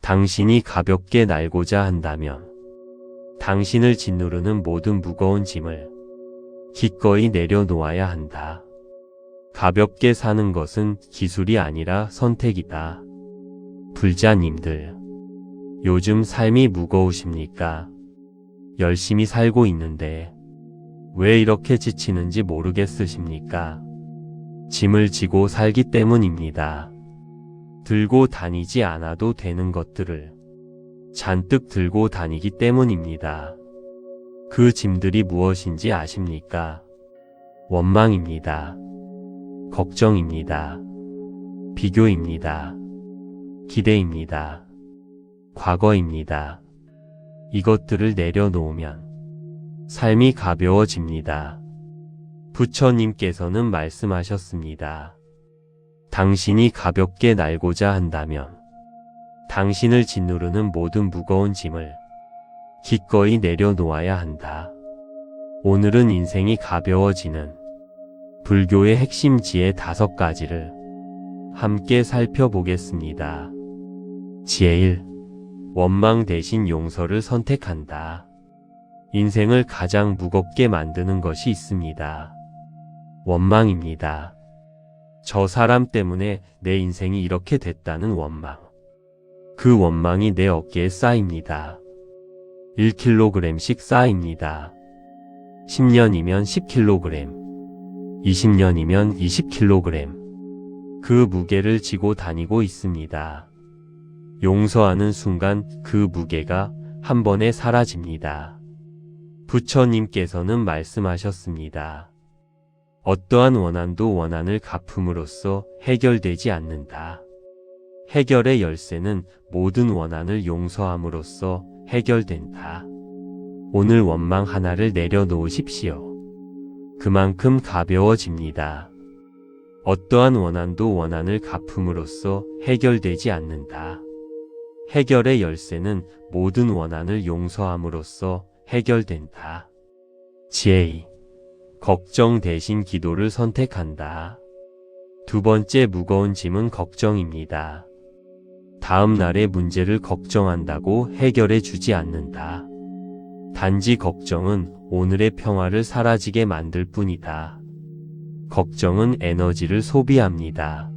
당신이 가볍게 날고자 한다면 당신을 짓누르는 모든 무거운 짐을 기꺼이 내려놓아야 한다. 가볍게 사는 것은 기술이 아니라 선택이다. 불자님들, 요즘 삶이 무거우십니까? 열심히 살고 있는데 왜 이렇게 지치는지 모르겠으십니까? 짐을 지고 살기 때문입니다. 들고 다니지 않아도 되는 것들을 잔뜩 들고 다니기 때문입니다. 그 짐들이 무엇인지 아십니까? 원망입니다. 걱정입니다. 비교입니다. 기대입니다. 과거입니다. 이것들을 내려놓으면 삶이 가벼워집니다. 부처님께서는 말씀하셨습니다. 당신이 가볍게 날고자 한다면 당신을 짓누르는 모든 무거운 짐을 기꺼이 내려놓아야 한다. 오늘은 인생이 가벼워지는 불교의 핵심 지혜 5가지를 함께 살펴보겠습니다. 지혜 1. 원망 대신 용서를 선택한다. 인생을 가장 무겁게 만드는 것이 있습니다. 원망입니다. 저 사람 때문에 내 인생이 이렇게 됐다는 원망. 그 원망이 내 어깨에 쌓입니다. 1kg씩 쌓입니다. 10년이면 10kg, 20년이면 20kg. 그 무게를 지고 다니고 있습니다. 용서하는 순간 그 무게가 한 번에 사라집니다. 부처님께서는 말씀하셨습니다. 어떠한 원한도 원한을 갚음으로써 해결되지 않는다. 해결의 열쇠는 모든 원한을 용서함으로써 해결된다. 오늘 원망 하나를 내려놓으십시오. 그만큼 가벼워집니다. 어떠한 원한도 원한을 갚음으로써 해결되지 않는다. 해결의 열쇠는 모든 원한을 용서함으로써 해결된다. 지혜 2. 걱정 대신 기도를 선택한다. 두 번째 무거운 짐은 걱정입니다. 다음 날의 문제를 걱정한다고 해결해 주지 않는다. 단지 걱정은 오늘의 평화를 사라지게 만들 뿐이다. 걱정은 에너지를 소비합니다.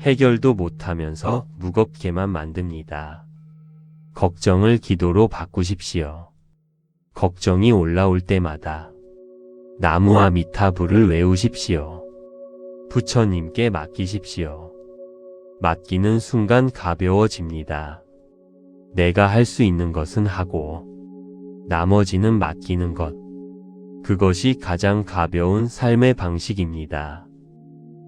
해결도 못하면서 무겁게만 만듭니다. 걱정을 기도로 바꾸십시오. 걱정이 올라올 때마다 나무와 미타불을 외우십시오. 부처님께 맡기십시오. 맡기는 순간 가벼워집니다. 내가 할 수 있는 것은 하고 나머지는 맡기는 것. 그것이 가장 가벼운 삶의 방식입니다.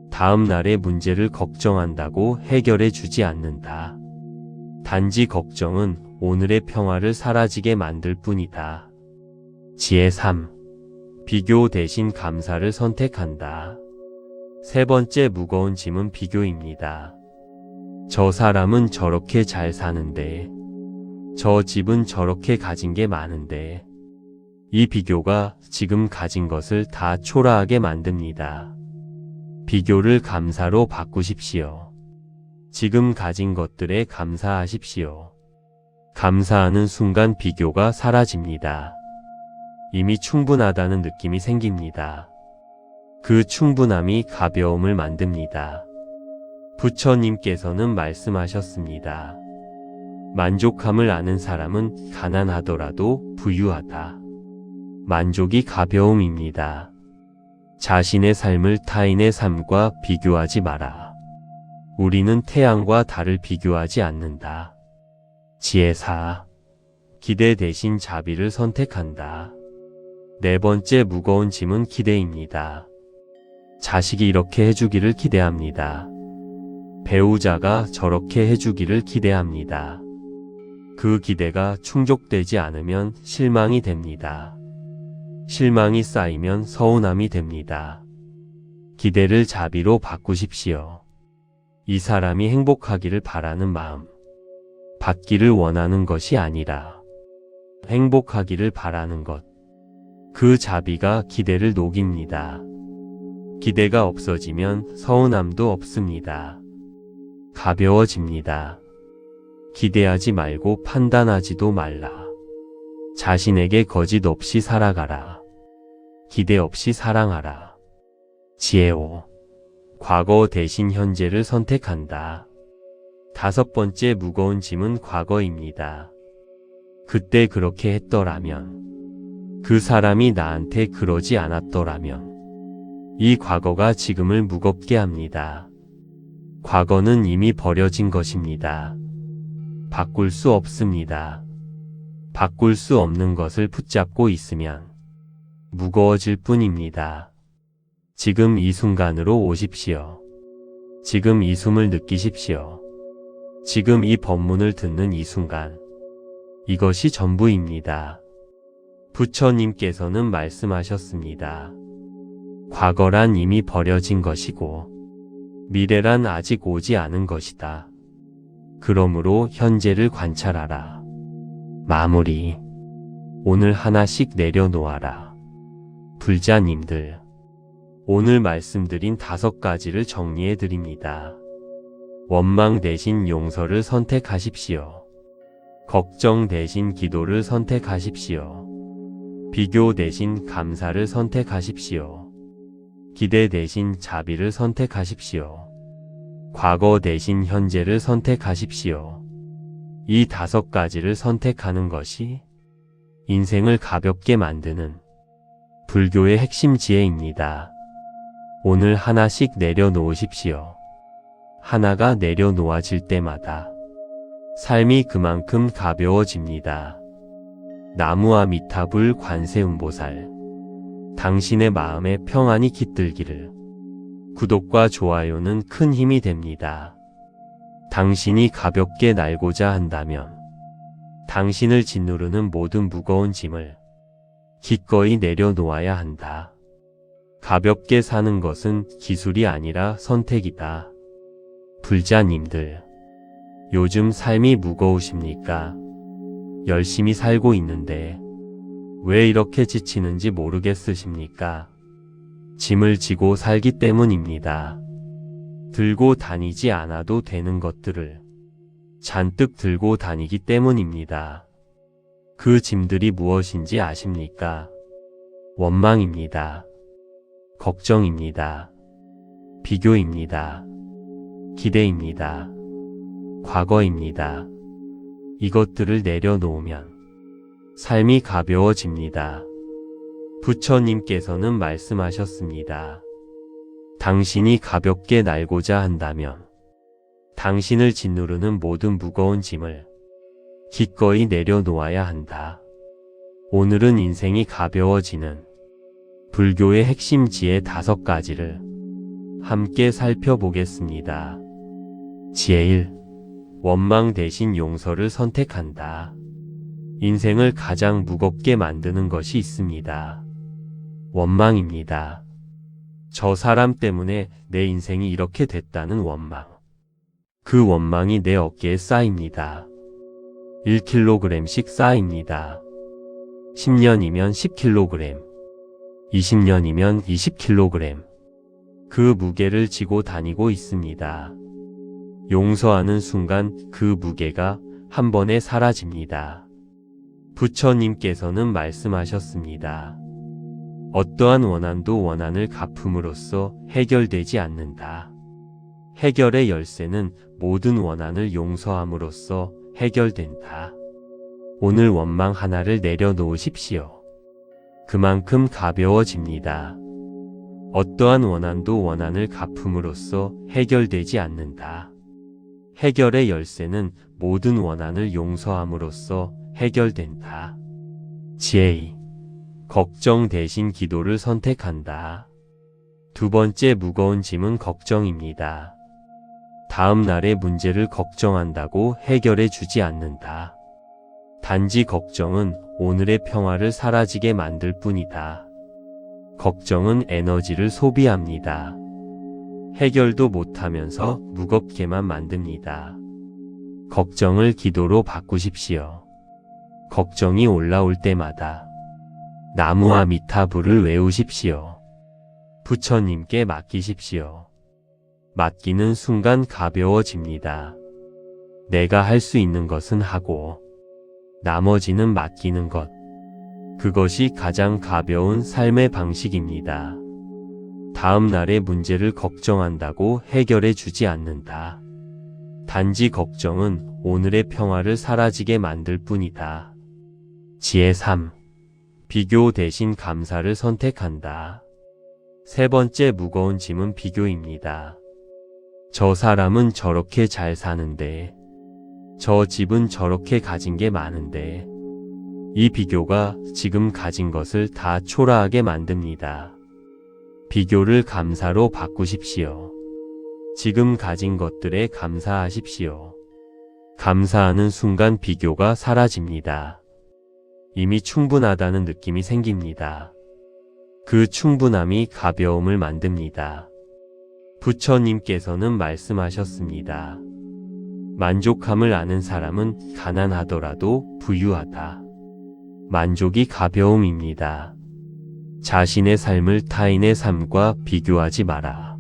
다음 날의 문제를 걱정한다고 해결해 주지 않는다. 단지 걱정은 오늘의 평화를 사라지게 만들 뿐이다. 지혜 3. 비교 대신 감사를 선택한다. 세 번째 무거운 짐은 비교입니다. 저 사람은 저렇게 잘 사는데, 저 집은 저렇게 가진 게 많은데, 이 비교가 지금 가진 것을 다 초라하게 만듭니다. 비교를 감사로 바꾸십시오. 지금 가진 것들에 감사하십시오. 감사하는 순간 비교가 사라집니다. 이미 충분하다는 느낌이 생깁니다. 그 충분함이 가벼움을 만듭니다. 부처님께서는 말씀하셨습니다. 만족함을 아는 사람은 가난하더라도 부유하다. 만족이 가벼움입니다. 자신의 삶을 타인의 삶과 비교하지 마라. 우리는 태양과 달을 비교하지 않는다. 지혜 4. 기대 대신 자비를 선택한다. 네 번째 무거운 짐은 기대입니다. 자식이 이렇게 해주기를 기대합니다. 배우자가 저렇게 해주기를 기대합니다. 그 기대가 충족되지 않으면 실망이 됩니다. 실망이 쌓이면 서운함이 됩니다. 기대를 자비로 바꾸십시오. 이 사람이 행복하기를 바라는 마음, 받기를 원하는 것이 아니라 행복하기를 바라는 것, 그 자비가 기대를 녹입니다. 기대가 없어지면 서운함도 없습니다. 가벼워집니다. 기대하지 말고 판단하지도 말라. 자신에게 거짓 없이 살아가라. 기대 없이 사랑하라. 지혜 5. 과거 대신 현재를 선택한다. 5번째 무거운 짐은 과거입니다. 그때 그렇게 했더라면, 그 사람이 나한테 그러지 않았더라면, 이 과거가 지금을 무겁게 합니다. 과거는 이미 버려진 것입니다. 바꿀 수 없습니다. 바꿀 수 없는 것을 붙잡고 있으면 무거워질 뿐입니다. 지금 이 순간으로 오십시오. 지금 이 숨을 느끼십시오. 지금 이 법문을 듣는 이 순간. 이것이 전부입니다. 부처님께서는 말씀하셨습니다. 과거란 이미 버려진 것이고 미래란 아직 오지 않은 것이다. 그러므로 현재를 관찰하라. 마무리. 오늘 하나씩 내려놓아라. 불자님들, 오늘 말씀드린 5가지를 정리해 드립니다. 원망 대신 용서를 선택하십시오. 걱정 대신 기도를 선택하십시오. 비교 대신 감사를 선택하십시오. 기대 대신 자비를 선택하십시오. 과거 대신 현재를 선택하십시오. 이 5가지를 선택하는 것이 인생을 가볍게 만드는 불교의 핵심 지혜입니다. 오늘 하나씩 내려놓으십시오. 하나가 내려놓아질 때마다 삶이 그만큼 가벼워집니다. 나무아미타불 관세음보살, 당신의 마음에 평안이 깃들기를. 구독과 좋아요는 큰 힘이 됩니다. 당신이 가볍게 날고자 한다면 당신을 짓누르는 모든 무거운 짐을 기꺼이 내려놓아야 한다. 가볍게 사는 것은 기술이 아니라 선택이다. 불자님들, 요즘 삶이 무거우십니까? 열심히 살고 있는데 왜 이렇게 지치는지 모르겠으십니까? 짐을 지고 살기 때문입니다. 들고 다니지 않아도 되는 것들을 잔뜩 들고 다니기 때문입니다. 그 짐들이 무엇인지 아십니까? 원망입니다. 걱정입니다. 비교입니다. 기대입니다. 과거입니다. 이것들을 내려놓으면 삶이 가벼워집니다. 부처님께서는 말씀하셨습니다. 당신이 가볍게 날고자 한다면 당신을 짓누르는 모든 무거운 짐을 기꺼이 내려놓아야 한다. 오늘은 인생이 가벼워지는 불교의 핵심 지혜 5가지를 함께 살펴보겠습니다. 지혜 1. 원망 대신 용서를 선택한다. 인생을 가장 무겁게 만드는 것이 있습니다. 원망입니다. 저 사람 때문에 내 인생이 이렇게 됐다는 원망. 그 원망이 내 어깨에 쌓입니다. 1kg씩 쌓입니다. 10년이면 10kg, 20년이면 20kg. 그 무게를 지고 다니고 있습니다. 용서하는 순간 그 무게가 한 번에 사라집니다. 부처님께서는 말씀하셨습니다. 어떠한 원한도 원한을 갚음으로써 해결되지 않는다. 해결의 열쇠는 모든 원한을 용서함으로써 해결된다. 오늘 원망 하나를 내려놓으십시오. 그만큼 가벼워집니다. 어떠한 원한도 원한을 갚음으로써 해결되지 않는다. 해결의 열쇠는 모든 원한을 용서함으로써 해결된다. 지혜 2. 걱정 대신 기도를 선택한다. 2번째 무거운 짐은 걱정입니다. 다음 날의 문제를 걱정한다고 해결해 주지 않는다. 단지 걱정은 오늘의 평화를 사라지게 만들 뿐이다. 걱정은 에너지를 소비합니다. 해결도 못하면서 무겁게만 만듭니다. 걱정을 기도로 바꾸십시오. 걱정이 올라올 때마다 나무아미타불을 외우십시오. 부처님께 맡기십시오. 맡기는 순간 가벼워집니다. 내가 할 수 있는 것은 하고 나머지는 맡기는 것. 그것이 가장 가벼운 삶의 방식입니다. 다음 날의 문제를 걱정한다고 해결해 주지 않는다. 단지 걱정은 오늘의 평화를 사라지게 만들 뿐이다. 지혜 3. 비교 대신 감사를 선택한다. 세 번째 무거운 짐은 비교입니다. 저 사람은 저렇게 잘 사는데, 저 집은 저렇게 가진 게 많은데, 이 비교가 지금 가진 것을 다 초라하게 만듭니다. 비교를 감사로 바꾸십시오. 지금 가진 것들에 감사하십시오. 감사하는 순간 비교가 사라집니다. 이미 충분하다는 느낌이 생깁니다. 그 충분함이 가벼움을 만듭니다. 부처님께서는 말씀하셨습니다. 만족함을 아는 사람은 가난하더라도 부유하다. 만족이 가벼움입니다. 자신의 삶을 타인의 삶과 비교하지 마라.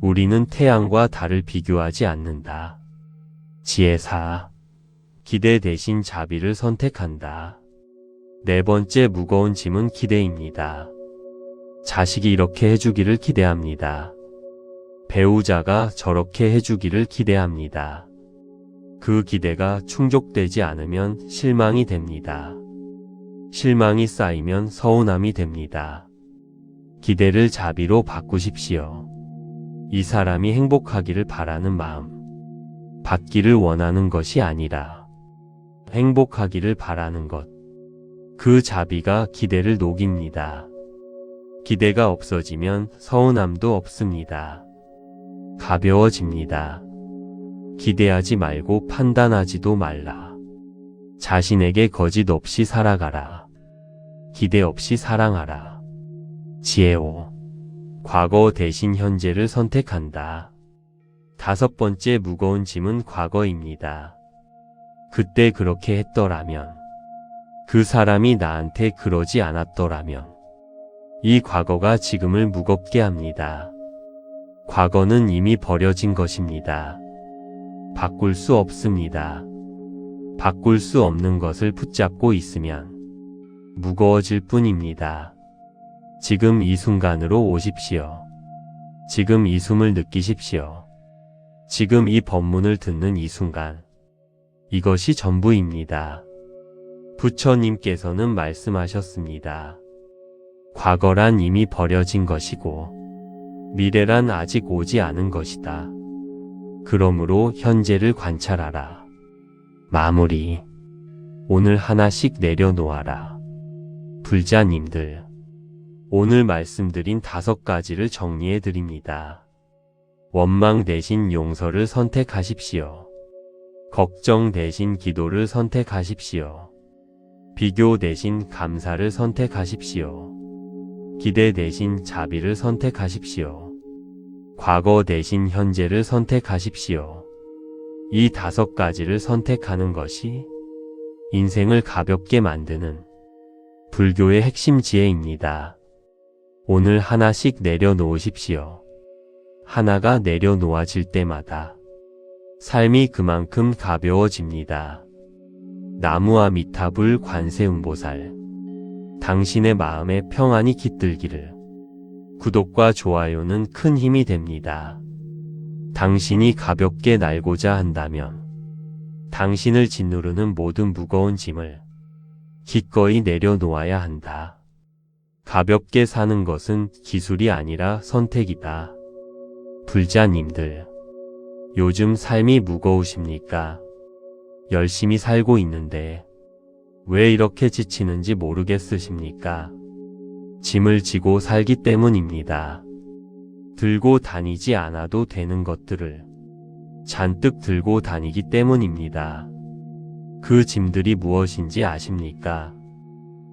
우리는 태양과 달을 비교하지 않는다. 지혜 4. 기대 대신 자비를 선택한다. 네 번째 무거운 짐은 기대입니다. 자식이 이렇게 해주기를 기대합니다. 배우자가 저렇게 해주기를 기대합니다. 그 기대가 충족되지 않으면 실망이 됩니다. 실망이 쌓이면 서운함이 됩니다. 기대를 자비로 바꾸십시오. 이 사람이 행복하기를 바라는 마음, 받기를 원하는 것이 아니라 행복하기를 바라는 것, 그 자비가 기대를 녹입니다. 기대가 없어지면 서운함도 없습니다. 가벼워집니다. 기대하지 말고 판단하지도 말라. 자신에게 거짓 없이 살아가라. 기대 없이 사랑하라. 지혜 5. 과거 대신 현재를 선택한다. 다섯 번째 무거운 짐은 과거입니다. 그때 그렇게 했더라면, 그 사람이 나한테 그러지 않았더라면, 이 과거가 지금을 무겁게 합니다. 과거는 이미 버려진 것입니다. 바꿀 수 없습니다. 바꿀 수 없는 것을 붙잡고 있으면 무거워질 뿐입니다. 지금 이 순간으로 오십시오. 지금 이 숨을 느끼십시오. 지금 이 법문을 듣는 이 순간. 이것이 전부입니다. 부처님께서는 말씀하셨습니다. 과거란 이미 버려진 것이고 미래란 아직 오지 않은 것이다. 그러므로 현재를 관찰하라. 마무리. 오늘 하나씩 내려놓아라. 불자님들, 오늘 말씀드린 5가지를 정리해 드립니다. 원망 대신 용서를 선택하십시오. 걱정 대신 기도를 선택하십시오. 비교 대신 감사를 선택하십시오. 기대 대신 자비를 선택하십시오. 과거 대신 현재를 선택하십시오. 이 5가지를 선택하는 것이 인생을 가볍게 만드는 불교의 핵심 지혜입니다. 오늘 하나씩 내려놓으십시오. 하나가 내려놓아질 때마다 삶이 그만큼 가벼워집니다. 나무아미타불 관세음보살, 당신의 마음에 평안이 깃들기를. 구독과 좋아요는 큰 힘이 됩니다. 당신이 가볍게 날고자 한다면 당신을 짓누르는 모든 무거운 짐을 기꺼이 내려놓아야 한다. 가볍게 사는 것은 기술이 아니라 선택이다. 불자님들, 요즘 삶이 무거우십니까? 열심히 살고 있는데 왜 이렇게 지치는지 모르겠으십니까? 짐을 지고 살기 때문입니다. 들고 다니지 않아도 되는 것들을 잔뜩 들고 다니기 때문입니다. 그 짐들이 무엇인지 아십니까?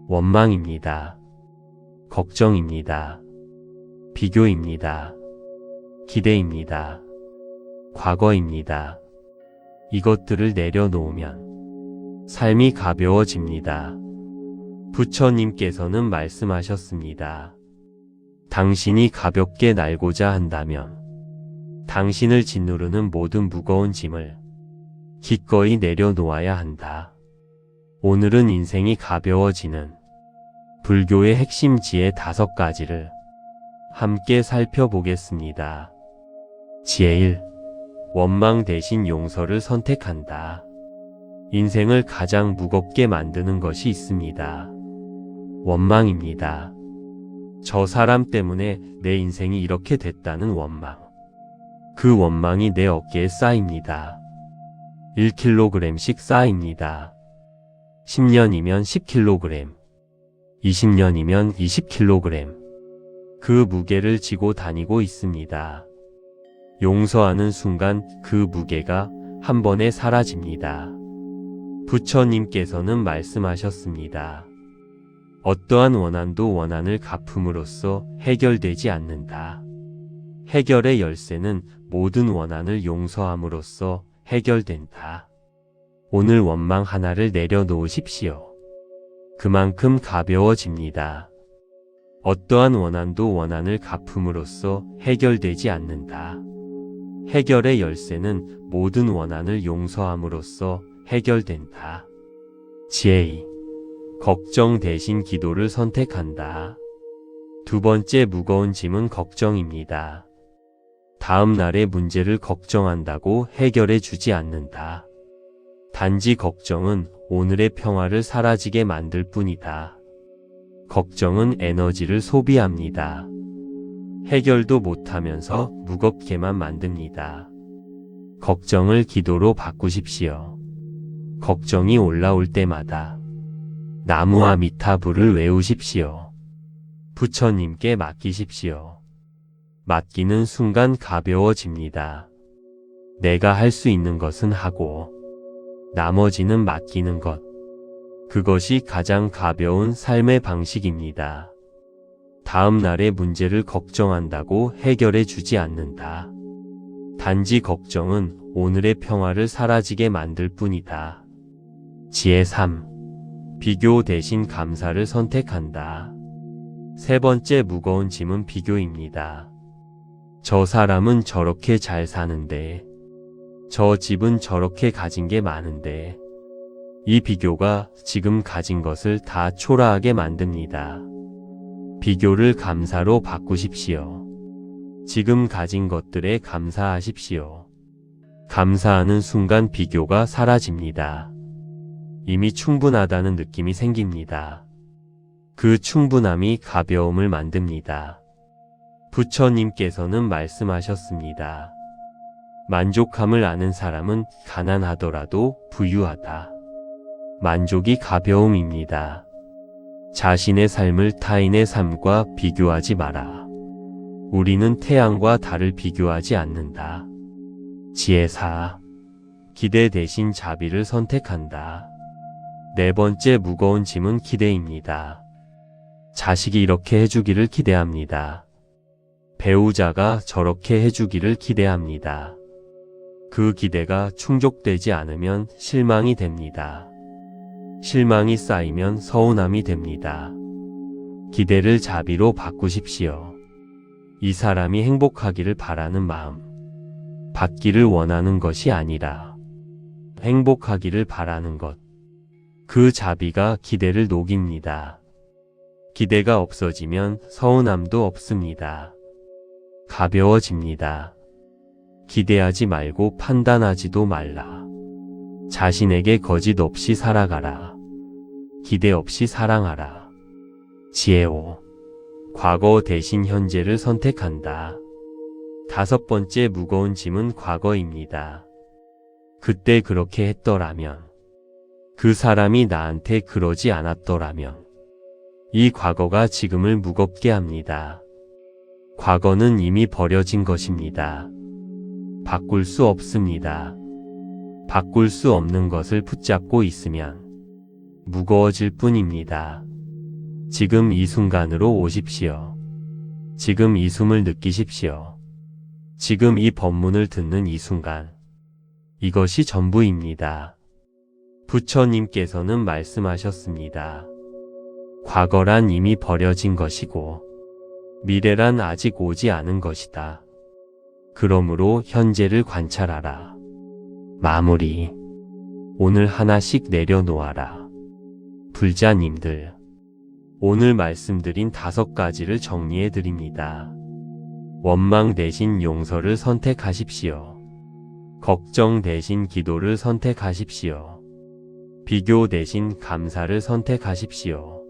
원망입니다. 걱정입니다. 비교입니다. 기대입니다. 과거입니다. 이것들을 내려놓으면 삶이 가벼워집니다. 부처님께서는 말씀하셨습니다. 당신이 가볍게 날고자 한다면 당신을 짓누르는 모든 무거운 짐을 기꺼이 내려놓아야 한다. 오늘은 인생이 가벼워지는 불교의 핵심 지혜 5가지를 함께 살펴보겠습니다. 지혜 1. 원망 대신 용서를 선택한다. 인생을 가장 무겁게 만드는 것이 있습니다. 원망입니다. 저 사람 때문에 내 인생이 이렇게 됐다는 원망. 그 원망이 내 어깨에 쌓입니다. 1kg씩 쌓입니다. 10년이면 10kg, 20년이면 20kg. 그 무게를 지고 다니고 있습니다. 용서하는 순간 그 무게가 한 번에 사라집니다. 부처님께서는 말씀하셨습니다. 어떠한 원한도 원한을 갚음으로써 해결되지 않는다. 해결의 열쇠는 모든 원한을 용서함으로써 해결된다. 오늘 원망 하나를 내려놓으십시오. 그만큼 가벼워집니다. 어떠한 원한도 원한을 갚음으로써 해결되지 않는다. 해결의 열쇠는 모든 원한을 용서함으로써 해결된다. 지혜 2. 걱정 대신 기도를 선택한다. 2번째 무거운 짐은 걱정입니다. 다음 날의 문제를 걱정한다고 해결해 주지 않는다. 단지 걱정은 오늘의 평화를 사라지게 만들 뿐이다. 걱정은 에너지를 소비합니다. 해결도 못하면서 무겁게만 만듭니다. 걱정을 기도로 바꾸십시오. 걱정이 올라올 때마다 나무와 미타불을 외우십시오. 부처님께 맡기십시오. 맡기는 순간 가벼워집니다. 내가 할 수 있는 것은 하고 나머지는 맡기는 것. 그것이 가장 가벼운 삶의 방식입니다. 다음 날의 문제를 걱정한다고 해결해 주지 않는다. 단지 걱정은 오늘의 평화를 사라지게 만들 뿐이다. 지혜 3. 비교 대신 감사를 선택한다. 3번째 무거운 짐은 비교입니다. 저 사람은 저렇게 잘 사는데, 저 집은 저렇게 가진 게 많은데, 이 비교가 지금 가진 것을 다 초라하게 만듭니다. 비교를 감사로 바꾸십시오. 지금 가진 것들에 감사하십시오. 감사하는 순간 비교가 사라집니다. 이미 충분하다는 느낌이 생깁니다. 그 충분함이 가벼움을 만듭니다. 부처님께서는 말씀하셨습니다. 만족함을 아는 사람은 가난하더라도 부유하다. 만족이 가벼움입니다. 자신의 삶을 타인의 삶과 비교하지 마라. 우리는 태양과 달을 비교하지 않는다. 지혜 4. 기대 대신 자비를 선택한다. 4번째 무거운 짐은 기대입니다. 자식이 이렇게 해주기를 기대합니다. 배우자가 저렇게 해주기를 기대합니다. 그 기대가 충족되지 않으면 실망이 됩니다. 실망이 쌓이면 서운함이 됩니다. 기대를 자비로 바꾸십시오. 이 사람이 행복하기를 바라는 마음, 받기를 원하는 것이 아니라 행복하기를 바라는 것, 그 자비가 기대를 녹입니다. 기대가 없어지면 서운함도 없습니다. 가벼워집니다. 기대하지 말고 판단하지도 말라. 자신에게 거짓 없이 살아가라. 기대 없이 사랑하라. 지혜 5. 과거 대신 현재를 선택한다. 5번째 무거운 짐은 과거입니다. 그때 그렇게 했더라면, 그 사람이 나한테 그러지 않았더라면, 이 과거가 지금을 무겁게 합니다. 과거는 이미 버려진 것입니다. 바꿀 수 없습니다. 바꿀 수 없는 것을 붙잡고 있으면 무거워질 뿐입니다. 지금 이 순간으로 오십시오. 지금 이 숨을 느끼십시오. 지금 이 법문을 듣는 이 순간. 이것이 전부입니다. 부처님께서는 말씀하셨습니다. 과거란 이미 버려진 것이고 미래란 아직 오지 않은 것이다. 그러므로 현재를 관찰하라. 마무리. 오늘 하나씩 내려놓아라. 불자님들, 오늘 말씀드린 5가지를 정리해 드립니다. 원망 대신 용서를 선택하십시오. 걱정 대신 기도를 선택하십시오. 비교 대신 감사를 선택하십시오.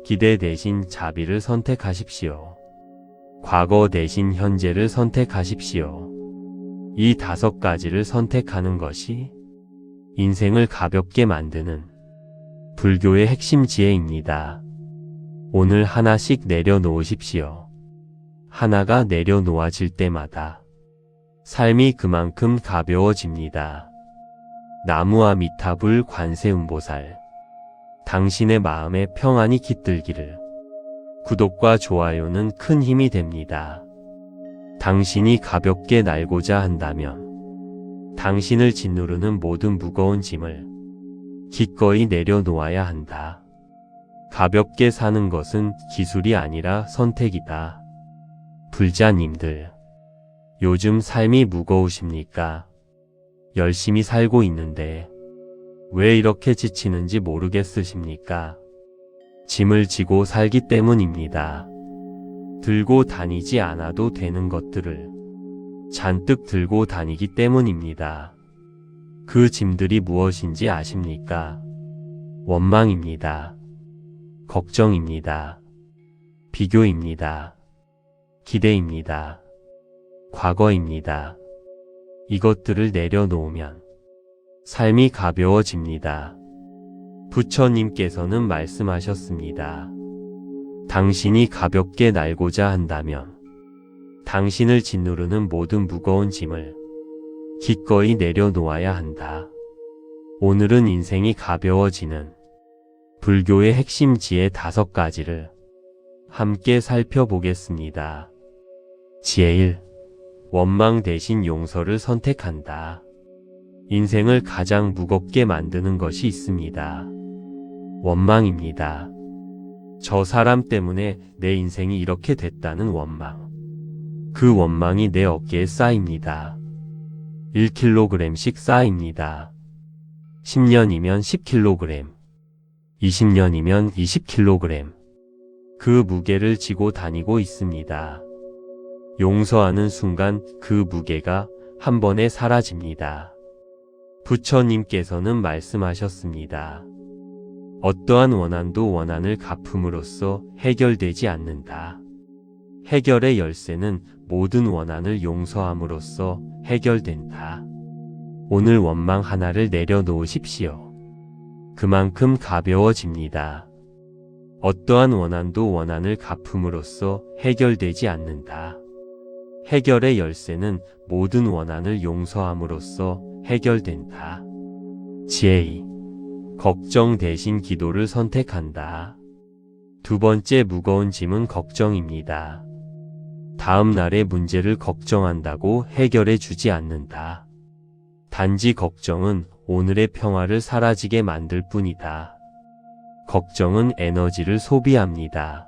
기대 대신 자비를 선택하십시오. 과거 대신 현재를 선택하십시오. 이 5가지를 선택하는 것이 인생을 가볍게 만드는 불교의 핵심 지혜입니다. 오늘 하나씩 내려놓으십시오. 하나가 내려놓아질 때마다 삶이 그만큼 가벼워집니다. 나무아미타불 관세음보살, 당신의 마음에 평안이 깃들기를. 구독과 좋아요는 큰 힘이 됩니다. 당신이 가볍게 날고자 한다면 당신을 짓누르는 모든 무거운 짐을 기꺼이 내려놓아야 한다. 가볍게 사는 것은 기술이 아니라 선택이다. 불자님들, 요즘 삶이 무거우십니까? 열심히 살고 있는데 왜 이렇게 지치는지 모르겠으십니까? 짐을 지고 살기 때문입니다. 들고 다니지 않아도 되는 것들을 잔뜩 들고 다니기 때문입니다. 그 짐들이 무엇인지 아십니까? 원망입니다. 걱정입니다. 비교입니다. 기대입니다. 과거입니다. 이것들을 내려놓으면 삶이 가벼워집니다. 부처님께서는 말씀하셨습니다. 당신이 가볍게 날고자 한다면 당신을 짓누르는 모든 무거운 짐을 기꺼이 내려놓아야 한다. 오늘은 인생이 가벼워지는 불교의 핵심 지혜 5가지를 함께 살펴보겠습니다. 지혜 1. 원망 대신 용서를 선택한다. 인생을 가장 무겁게 만드는 것이 있습니다. 원망입니다. 저 사람 때문에 내 인생이 이렇게 됐다는 원망. 그 원망이 내 어깨에 쌓입니다. 1kg씩 쌓입니다. 10년이면 10kg, 20년이면 20kg. 그 무게를 지고 다니고 있습니다. 용서하는 순간 그 무게가 한 번에 사라집니다. 부처님께서는 말씀하셨습니다. 어떠한 원한도 원한을 갚음으로써 해결되지 않는다. 해결의 열쇠는 모든 원한을 용서함으로써 해결된다. 오늘 원망 하나를 내려놓으십시오. 그만큼 가벼워집니다. 어떠한 원한도 원한을 갚음으로써 해결되지 않는다. 해결의 열쇠는 모든 원한을 용서함으로써 해결된다. 지혜 2. 걱정 대신 기도를 선택한다. 2번째 무거운 짐은 걱정입니다. 다음 날의 문제를 걱정한다고 해결해 주지 않는다. 단지 걱정은 오늘의 평화를 사라지게 만들 뿐이다. 걱정은 에너지를 소비합니다.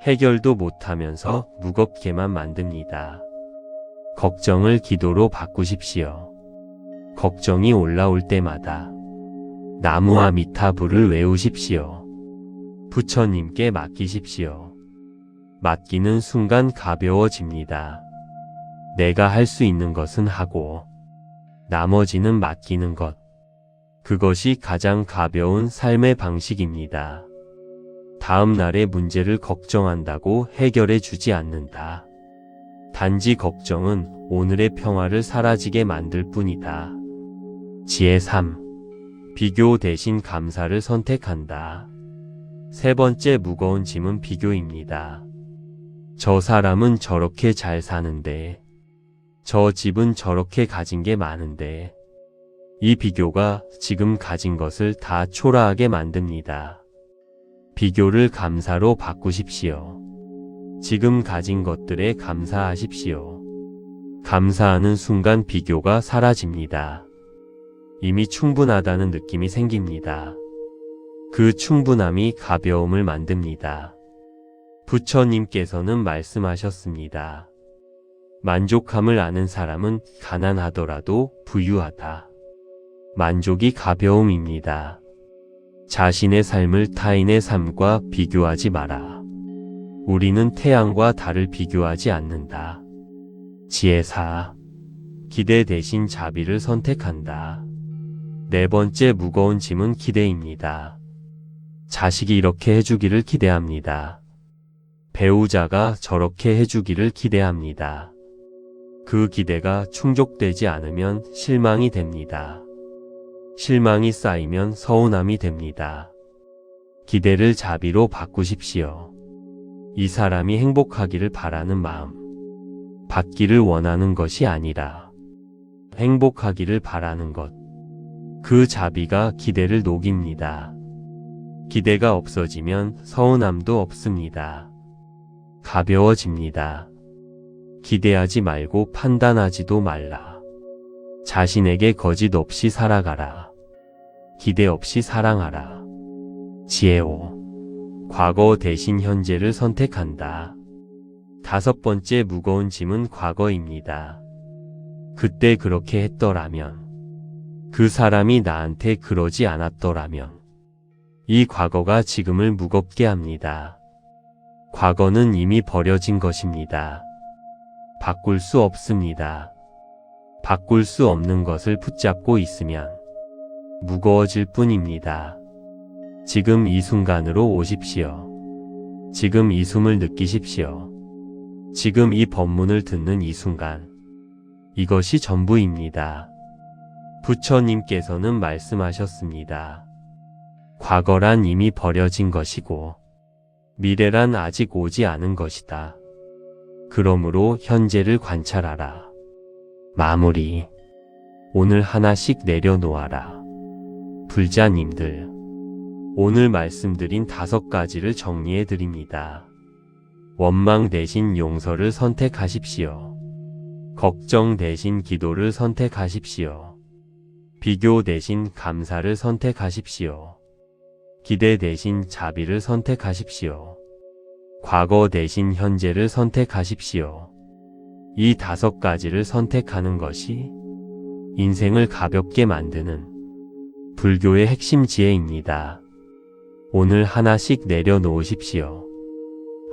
해결도 못하면서 무겁게만 만듭니다. 걱정을 기도로 바꾸십시오. 걱정이 올라올 때마다 나무아미타불을 외우십시오. 부처님께 맡기십시오. 맡기는 순간 가벼워집니다. 내가 할 수 있는 것은 하고 나머지는 맡기는 것. 그것이 가장 가벼운 삶의 방식입니다. 다음 날의 문제를 걱정한다고 해결해 주지 않는다. 단지 걱정은 오늘의 평화를 사라지게 만들 뿐이다. 지혜 3. 비교 대신 감사를 선택한다. 3번째 무거운 짐은 비교입니다. 저 사람은 저렇게 잘 사는데, 저 집은 저렇게 가진 게 많은데, 이 비교가 지금 가진 것을 다 초라하게 만듭니다. 비교를 감사로 바꾸십시오. 지금 가진 것들에 감사하십시오. 감사하는 순간 비교가 사라집니다. 이미 충분하다는 느낌이 생깁니다. 그 충분함이 가벼움을 만듭니다. 부처님께서는 말씀하셨습니다. 만족함을 아는 사람은 가난하더라도 부유하다. 만족이 가벼움입니다. 자신의 삶을 타인의 삶과 비교하지 마라. 우리는 태양과 달을 비교하지 않는다. 지혜 4. 기대 대신 자비를 선택한다. 네 번째 무거운 짐은 기대입니다. 자식이 이렇게 해주기를 기대합니다. 배우자가 저렇게 해주기를 기대합니다. 그 기대가 충족되지 않으면 실망이 됩니다. 실망이 쌓이면 서운함이 됩니다. 기대를 자비로 바꾸십시오. 이 사람이 행복하기를 바라는 마음. 받기를 원하는 것이 아니라 행복하기를 바라는 것. 그 자비가 기대를 녹입니다. 기대가 없어지면 서운함도 없습니다. 가벼워집니다. 기대하지 말고 판단하지도 말라. 자신에게 거짓 없이 살아가라. 기대 없이 사랑하라. 지혜 5. 과거 대신 현재를 선택한다. 다섯 번째 무거운 짐은 과거입니다. 그때 그렇게 했더라면, 그 사람이 나한테 그러지 않았더라면, 이 과거가 지금을 무겁게 합니다. 과거는 이미 버려진 것입니다. 바꿀 수 없습니다. 바꿀 수 없는 것을 붙잡고 있으면 무거워질 뿐입니다. 지금 이 순간으로 오십시오. 지금 이 숨을 느끼십시오. 지금 이 법문을 듣는 이 순간. 이것이 전부입니다. 부처님께서는 말씀하셨습니다. 과거란 이미 버려진 것이고 미래란 아직 오지 않은 것이다. 그러므로 현재를 관찰하라. 마무리. 오늘 하나씩 내려놓아라. 불자님들, 오늘 말씀드린 5가지를 정리해 드립니다. 원망 대신 용서를 선택하십시오. 걱정 대신 기도를 선택하십시오. 비교 대신 감사를 선택하십시오. 기대 대신 자비를 선택하십시오. 과거 대신 현재를 선택하십시오. 이 5가지를 선택하는 것이 인생을 가볍게 만드는 불교의 핵심 지혜입니다. 오늘 하나씩 내려놓으십시오.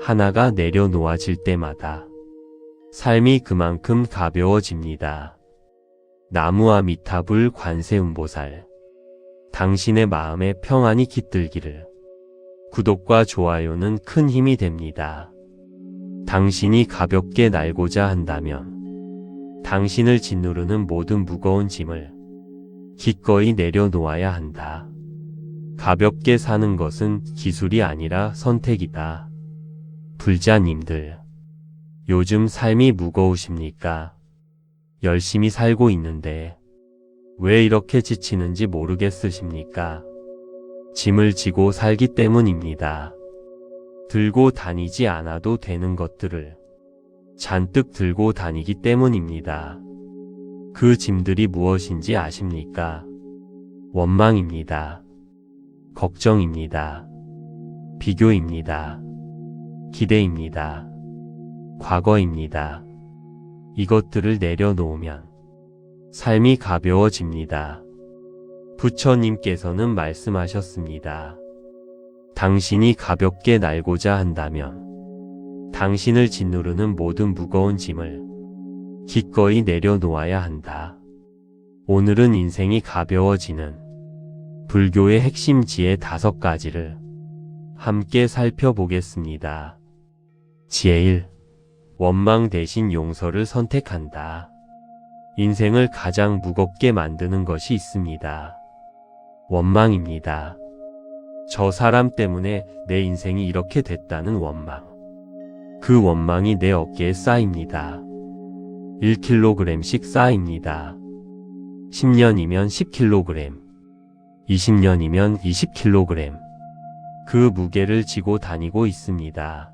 하나가 내려놓아질 때마다 삶이 그만큼 가벼워집니다. 나무아미타불 관세음보살, 당신의 마음에 평안이 깃들기를. 구독과 좋아요는 큰 힘이 됩니다. 당신이 가볍게 날고자 한다면 당신을 짓누르는 모든 무거운 짐을 기꺼이 내려놓아야 한다. 가볍게 사는 것은 기술이 아니라 선택이다. 불자님들, 요즘 삶이 무거우십니까? 열심히 살고 있는데 왜 이렇게 지치는지 모르겠으십니까? 짐을 지고 살기 때문입니다. 들고 다니지 않아도 되는 것들을 잔뜩 들고 다니기 때문입니다. 그 짐들이 무엇인지 아십니까? 원망입니다. 걱정입니다. 비교입니다. 기대입니다. 과거입니다. 이것들을 내려놓으면 삶이 가벼워집니다. 부처님께서는 말씀하셨습니다. 당신이 가볍게 날고자 한다면 당신을 짓누르는 모든 무거운 짐을 기꺼이 내려놓아야 한다. 오늘은 인생이 가벼워지는 불교의 핵심 지혜 5가지를 함께 살펴보겠습니다. 지혜 1. 원망 대신 용서를 선택한다. 인생을 가장 무겁게 만드는 것이 있습니다. 원망입니다. 저 사람 때문에 내 인생이 이렇게 됐다는 원망. 그 원망이 내 어깨에 쌓입니다. 1kg씩 쌓입니다. 10년이면 10kg, 20년이면 20kg. 그 무게를 지고 다니고 있습니다.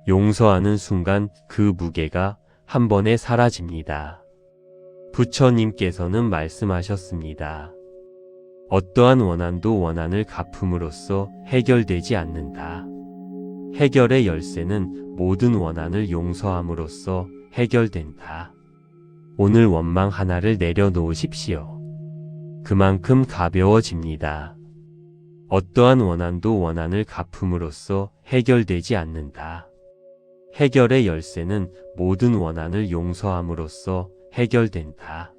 용서하는 순간 그 무게가 한 번에 사라집니다. 부처님께서는 말씀하셨습니다. 어떠한 원한도 원한을 갚음으로써 해결되지 않는다. 해결의 열쇠는 모든 원한을 용서함으로써 해결된다. 오늘 원망 하나를 내려놓으십시오. 그만큼 가벼워집니다. 어떠한 원한도 원한을 갚음으로써 해결되지 않는다. 해결의 열쇠는 모든 원한을 용서함으로써 해결된다.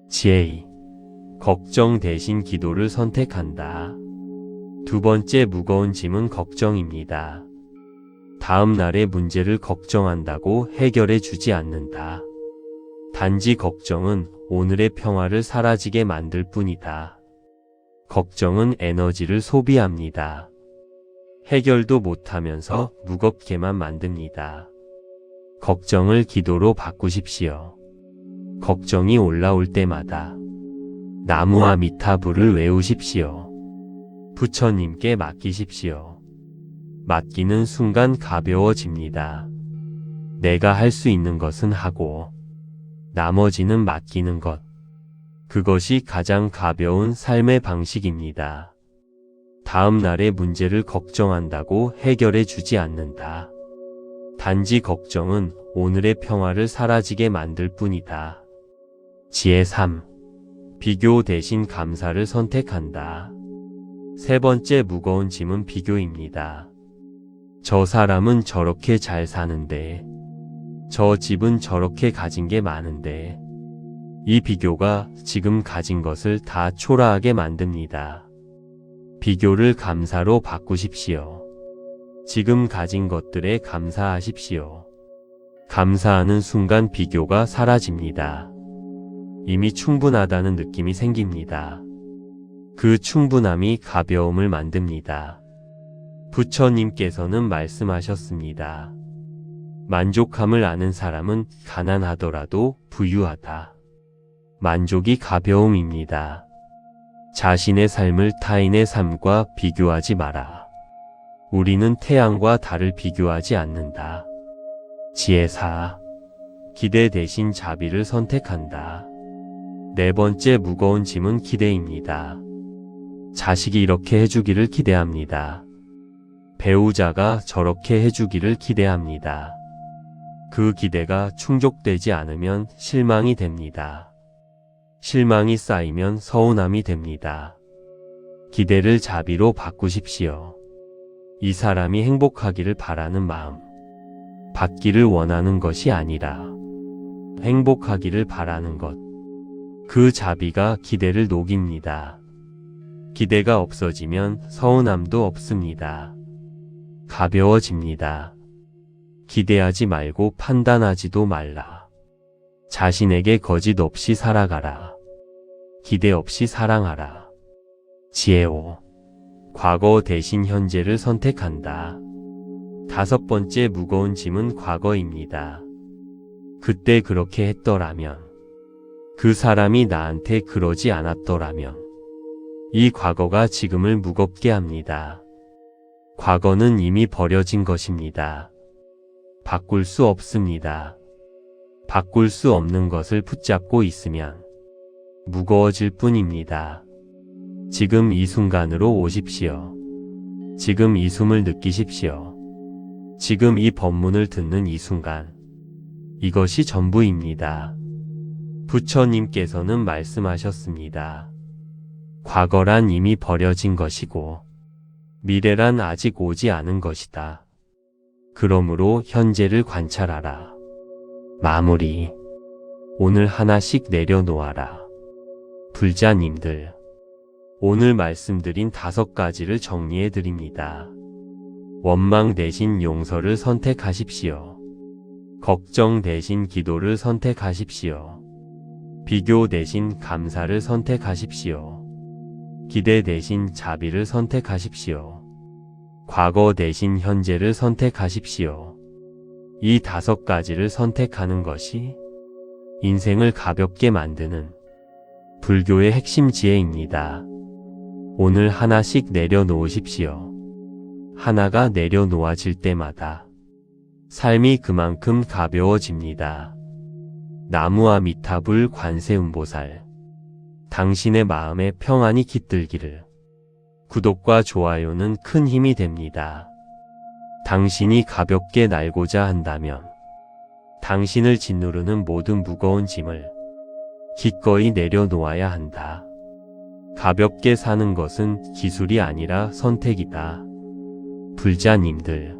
지혜. 걱정 대신 기도를 선택한다. 두 번째 무거운 짐은 걱정입니다. 다음 날의 문제를 걱정한다고 해결해 주지 않는다. 단지 걱정은 오늘의 평화를 사라지게 만들 뿐이다. 걱정은 에너지를 소비합니다. 해결도 못하면서 무겁게만 만듭니다. 걱정을 기도로 바꾸십시오. 걱정이 올라올 때마다 나무와 미타불을 외우십시오. 부처님께 맡기십시오. 맡기는 순간 가벼워집니다. 내가 할 수 있는 것은 하고 나머지는 맡기는 것. 그것이 가장 가벼운 삶의 방식입니다. 다음 날의 문제를 걱정한다고 해결해 주지 않는다. 단지 걱정은 오늘의 평화를 사라지게 만들 뿐이다. 지혜 3. 비교 대신 감사를 선택한다. 세 번째 무거운 짐은 비교입니다. 저 사람은 저렇게 잘 사는데, 저 집은 저렇게 가진 게 많은데, 이 비교가 지금 가진 것을 다 초라하게 만듭니다. 비교를 감사로 바꾸십시오. 지금 가진 것들에 감사하십시오. 감사하는 순간 비교가 사라집니다. 이미 충분하다는 느낌이 생깁니다. 그 충분함이 가벼움을 만듭니다. 부처님께서는 말씀하셨습니다. 만족함을 아는 사람은 가난하더라도 부유하다. 만족이 가벼움입니다. 자신의 삶을 타인의 삶과 비교하지 마라. 우리는 태양과 달을 비교하지 않는다. 지혜 4. 기대 대신 자비를 선택한다. 네 번째 무거운 짐은 기대입니다. 자식이 이렇게 해주기를 기대합니다. 배우자가 저렇게 해주기를 기대합니다. 그 기대가 충족되지 않으면 실망이 됩니다. 실망이 쌓이면 서운함이 됩니다. 기대를 자비로 바꾸십시오. 이 사람이 행복하기를 바라는 마음. 받기를 원하는 것이 아니라 행복하기를 바라는 것. 그 자비가 기대를 녹입니다. 기대가 없어지면 서운함도 없습니다. 가벼워집니다. 기대하지 말고 판단하지도 말라. 자신에게 거짓 없이 살아가라. 기대 없이 사랑하라. 지혜 5. 과거 대신 현재를 선택한다. 다섯 번째 무거운 짐은 과거입니다. 그때 그렇게 했더라면, 그 사람이 나한테 그러지 않았더라면, 이 과거가 지금을 무겁게 합니다. 과거는 이미 버려진 것입니다. 바꿀 수 없습니다. 바꿀 수 없는 것을 붙잡고 있으면 무거워질 뿐입니다. 지금 이 순간으로 오십시오. 지금 이 숨을 느끼십시오. 지금 이 법문을 듣는 이 순간. 이것이 전부입니다. 부처님께서는 말씀하셨습니다. 과거란 이미 버려진 것이고 미래란 아직 오지 않은 것이다. 그러므로 현재를 관찰하라. 마무리. 오늘 하나씩 내려놓아라. 불자님들, 오늘 말씀드린 5가지를 정리해 드립니다. 원망 대신 용서를 선택하십시오. 걱정 대신 기도를 선택하십시오. 비교 대신 감사를 선택하십시오. 기대 대신 자비를 선택하십시오. 과거 대신 현재를 선택하십시오. 이 5가지를 선택하는 것이 인생을 가볍게 만드는 불교의 핵심 지혜입니다. 오늘 하나씩 내려놓으십시오. 하나가 내려놓아질 때마다 삶이 그만큼 가벼워집니다. 나무와 미타불 관세음보살, 당신의 마음에 평안이 깃들기를. 구독과 좋아요는 큰 힘이 됩니다. 당신이 가볍게 날고자 한다면 당신을 짓누르는 모든 무거운 짐을 기꺼이 내려놓아야 한다. 가볍게 사는 것은 기술이 아니라 선택이다. 불자님들,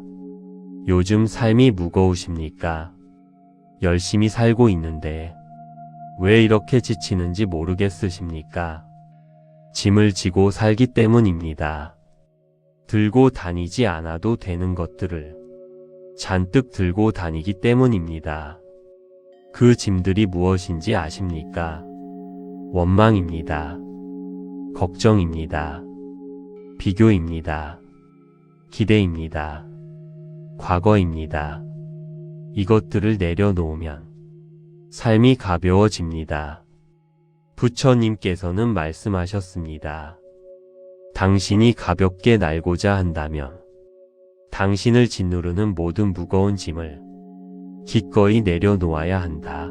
요즘 삶이 무거우십니까? 열심히 살고 있는데 왜 이렇게 지치는지 모르겠으십니까? 짐을 지고 살기 때문입니다. 들고 다니지 않아도 되는 것들을 잔뜩 들고 다니기 때문입니다. 그 짐들이 무엇인지 아십니까? 원망입니다. 걱정입니다. 비교입니다. 기대입니다. 과거입니다. 이것들을 내려놓으면 삶이 가벼워집니다. 부처님께서는 말씀하셨습니다. 당신이 가볍게 날고자 한다면 당신을 짓누르는 모든 무거운 짐을 기꺼이 내려놓아야 한다.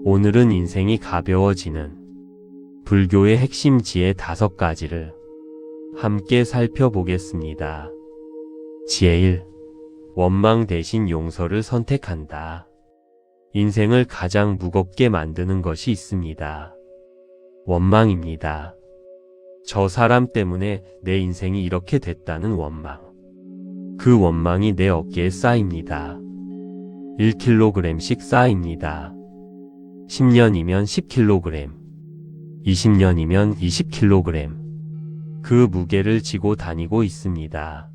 오늘은 인생이 가벼워지는 불교의 핵심 지혜 5가지를 함께 살펴보겠습니다. 지혜 1. 원망 대신 용서를 선택한다. 인생을 가장 무겁게 만드는 것이 있습니다. 원망입니다. 저 사람 때문에 내 인생이 이렇게 됐다는 원망. 그 원망이 내 어깨에 쌓입니다. 1kg씩 쌓입니다. 10년이면 10kg, 20년이면 20kg. 그 무게를 지고 다니고 있습니다.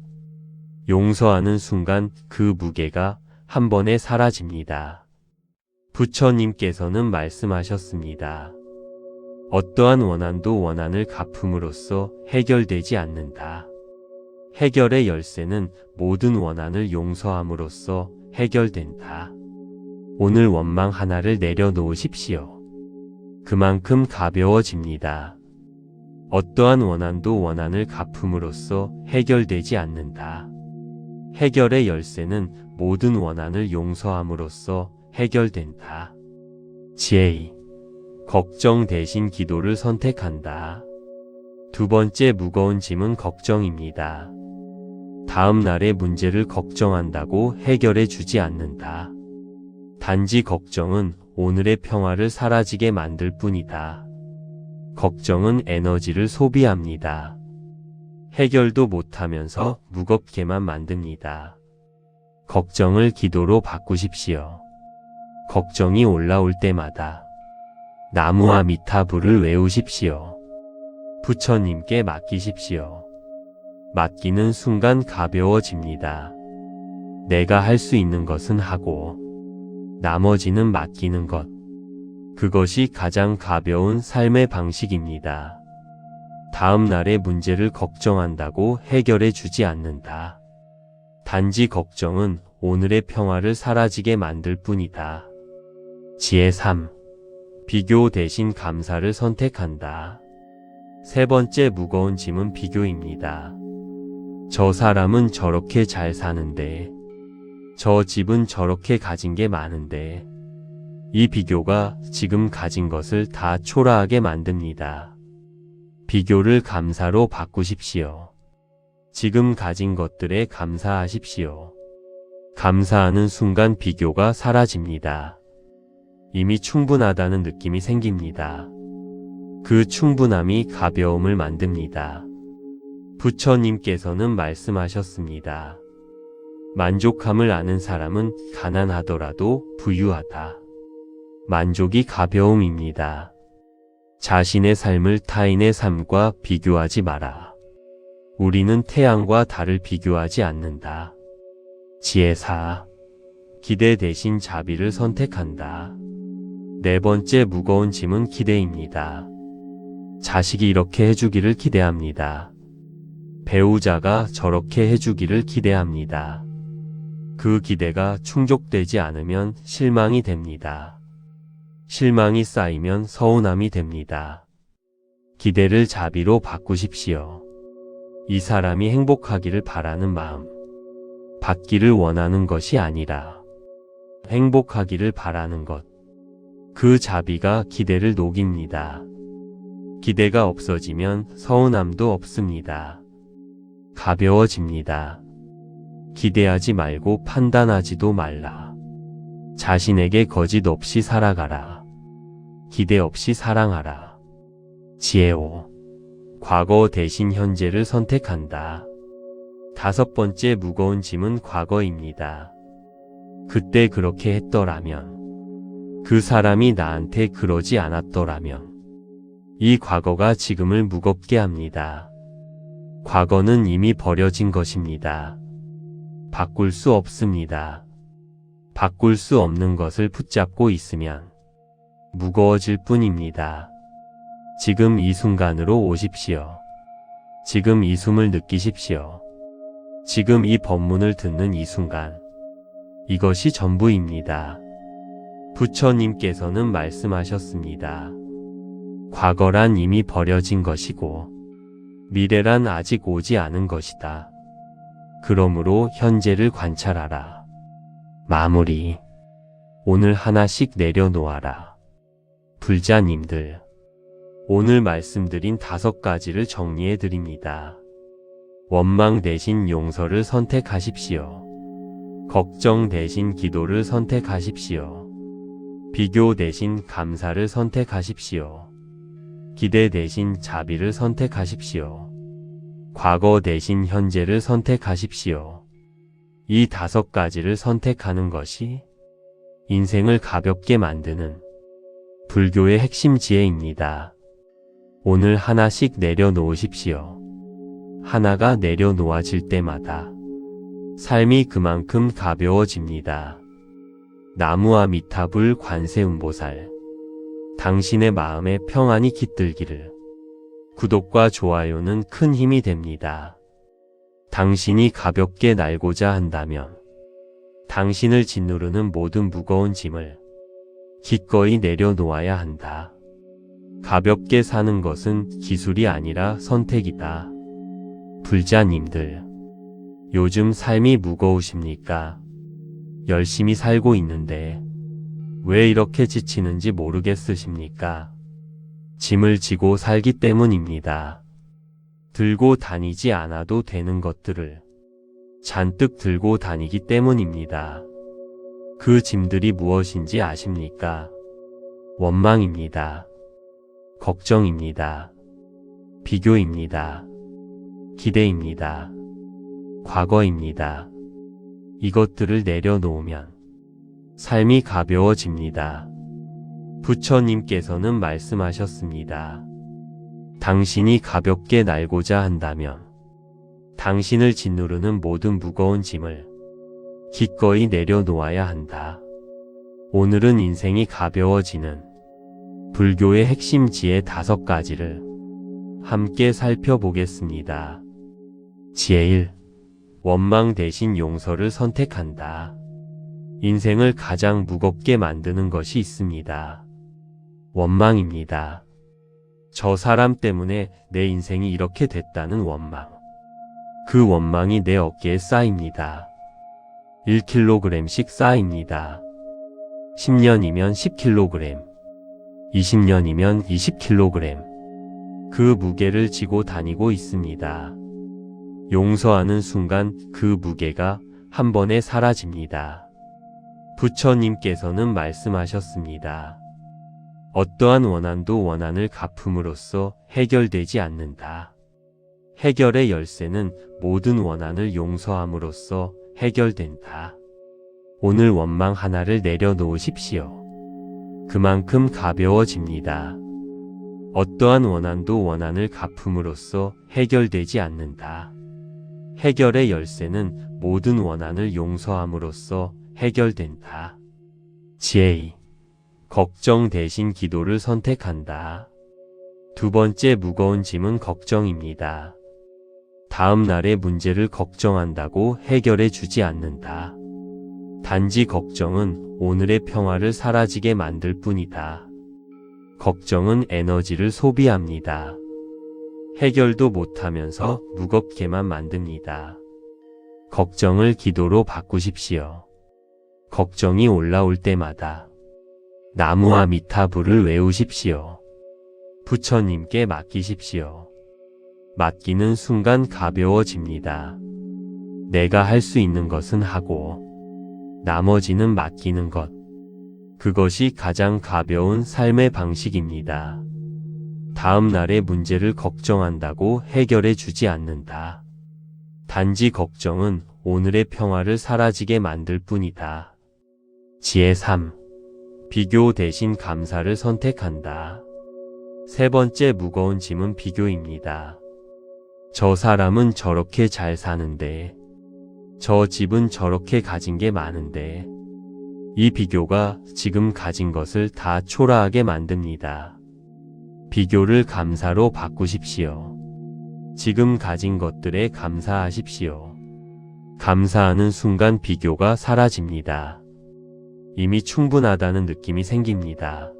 용서하는 순간 그 무게가 한 번에 사라집니다. 부처님께서는 말씀하셨습니다. 어떠한 원한도 원한을 갚음으로써 해결되지 않는다. 해결의 열쇠는 모든 원한을 용서함으로써 해결된다. 오늘 원망 하나를 내려놓으십시오. 그만큼 가벼워집니다. 어떠한 원한도 원한을 갚음으로써 해결되지 않는다. 해결의 열쇠는 모든 원한을 용서함으로써 해결된다. 지혜 2. 걱정 대신 기도를 선택한다. 2번째 무거운 짐은 걱정입니다. 다음 날의 문제를 걱정한다고 해결해 주지 않는다. 단지 걱정은 오늘의 평화를 사라지게 만들 뿐이다. 걱정은 에너지를 소비합니다. 해결도 못하면서 무겁게만 만듭니다. 걱정을 기도로 바꾸십시오. 걱정이 올라올 때마다 나무와 미타불을 외우십시오. 부처님께 맡기십시오. 맡기는 순간 가벼워집니다. 내가 할 수 있는 것은 하고 나머지는 맡기는 것. 그것이 가장 가벼운 삶의 방식입니다. 다음 날의 문제를 걱정한다고 해결해 주지 않는다. 단지 걱정은 오늘의 평화를 사라지게 만들 뿐이다. 지혜 3. 비교 대신 감사를 선택한다. 3번째 무거운 짐은 비교입니다. 저 사람은 저렇게 잘 사는데, 저 집은 저렇게 가진 게 많은데, 이 비교가 지금 가진 것을 다 초라하게 만듭니다. 비교를 감사로 바꾸십시오. 지금 가진 것들에 감사하십시오. 감사하는 순간 비교가 사라집니다. 이미 충분하다는 느낌이 생깁니다. 그 충분함이 가벼움을 만듭니다. 부처님께서는 말씀하셨습니다. 만족함을 아는 사람은 가난하더라도 부유하다. 만족이 가벼움입니다. 자신의 삶을 타인의 삶과 비교하지 마라. 우리는 태양과 달을 비교하지 않는다. 지혜 4. 기대 대신 자비를 선택한다. 4번째 무거운 짐은 기대입니다. 자식이 이렇게 해주기를 기대합니다. 배우자가 저렇게 해주기를 기대합니다. 그 기대가 충족되지 않으면 실망이 됩니다. 실망이 쌓이면 서운함이 됩니다. 기대를 자비로 바꾸십시오. 이 사람이 행복하기를 바라는 마음, 받기를 원하는 것이 아니라 행복하기를 바라는 것. 그 자비가 기대를 녹입니다. 기대가 없어지면 서운함도 없습니다. 가벼워집니다. 기대하지 말고 판단하지도 말라. 자신에게 거짓 없이 살아가라. 기대 없이 사랑하라. 지혜 5. 과거 대신 현재를 선택한다. 다섯 번째 무거운 짐은 과거입니다. 그때 그렇게 했더라면, 그 사람이 나한테 그러지 않았더라면, 이 과거가 지금을 무겁게 합니다. 과거는 이미 버려진 것입니다. 바꿀 수 없습니다. 바꿀 수 없는 것을 붙잡고 있으면 무거워질 뿐입니다. 지금 이 순간으로 오십시오. 지금 이 숨을 느끼십시오. 지금 이 법문을 듣는 이 순간, 이것이 전부입니다. 부처님께서는 말씀하셨습니다. 과거란 이미 버려진 것이고 미래란 아직 오지 않은 것이다. 그러므로 현재를 관찰하라. 마무리. 오늘 하나씩 내려놓아라. 불자님들, 오늘 말씀드린 5가지를 정리해 드립니다. 원망 대신 용서를 선택하십시오. 걱정 대신 기도를 선택하십시오. 비교 대신 감사를 선택하십시오. 기대 대신 자비를 선택하십시오. 과거 대신 현재를 선택하십시오. 이 5가지를 선택하는 것이 인생을 가볍게 만드는 불교의 핵심 지혜입니다. 오늘 하나씩 내려놓으십시오. 하나가 내려놓아질 때마다 삶이 그만큼 가벼워집니다. 나무아미타불 관세음보살, 당신의 마음에 평안이 깃들기를. 구독과 좋아요는 큰 힘이 됩니다. 당신이 가볍게 날고자 한다면 당신을 짓누르는 모든 무거운 짐을 기꺼이 내려놓아야 한다. 가볍게 사는 것은 기술이 아니라 선택이다. 불자님들, 요즘 삶이 무거우십니까? 열심히 살고 있는데 왜 이렇게 지치는지 모르겠으십니까? 짐을 지고 살기 때문입니다. 들고 다니지 않아도 되는 것들을 잔뜩 들고 다니기 때문입니다. 그 짐들이 무엇인지 아십니까? 원망입니다. 걱정입니다. 비교입니다. 기대입니다. 과거입니다. 이것들을 내려놓으면 삶이 가벼워집니다. 부처님께서는 말씀하셨습니다. 당신이 가볍게 날고자 한다면 당신을 짓누르는 모든 무거운 짐을 기꺼이 내려놓아야 한다. 오늘은 인생이 가벼워지는 불교의 핵심 지혜 5가지를 함께 살펴보겠습니다. 지혜 1. 원망 대신 용서를 선택한다. 인생을 가장 무겁게 만드는 것이 있습니다. 원망입니다. 저 사람 때문에 내 인생이 이렇게 됐다는 원망. 그 원망이 내 어깨에 쌓입니다. 1kg씩 쌓입니다. 10년이면 10kg, 20년이면 20kg. 그 무게를 지고 다니고 있습니다. 용서하는 순간 그 무게가 한 번에 사라집니다. 부처님께서는 말씀하셨습니다. 어떠한 원한도 원한을 갚음으로써 해결되지 않는다. 해결의 열쇠는 모든 원한을 용서함으로써 해결된다. 오늘 원망 하나를 내려놓으십시오. 그만큼 가벼워집니다. 어떠한 원한도 원한을 갚음으로써 해결되지 않는다. 해결의 열쇠는 모든 원한을 용서함으로써 해결된다. 지혜 2. 걱정 대신 기도를 선택한다. 2번째 무거운 짐은 걱정입니다. 다음 날의 문제를 걱정한다고 해결해 주지 않는다. 단지 걱정은 오늘의 평화를 사라지게 만들 뿐이다. 걱정은 에너지를 소비합니다. 해결도 못하면서 무겁게만 만듭니다. 걱정을 기도로 바꾸십시오. 걱정이 올라올 때마다 나무아미타불을 외우십시오. 부처님께 맡기십시오. 맡기는 순간 가벼워집니다. 내가 할 수 있는 것은 하고 나머지는 맡기는 것. 그것이 가장 가벼운 삶의 방식입니다. 다음 날의 문제를 걱정한다고 해결해 주지 않는다. 단지 걱정은 오늘의 평화를 사라지게 만들 뿐이다. 지혜 3. 비교 대신 감사를 선택한다. 세 번째 무거운 짐은 비교입니다. 저 사람은 저렇게 잘 사는데, 저 집은 저렇게 가진 게 많은데, 이 비교가 지금 가진 것을 다 초라하게 만듭니다. 비교를 감사로 바꾸십시오. 지금 가진 것들에 감사하십시오. 감사하는 순간 비교가 사라집니다. 이미 충분하다는 느낌이 생깁니다.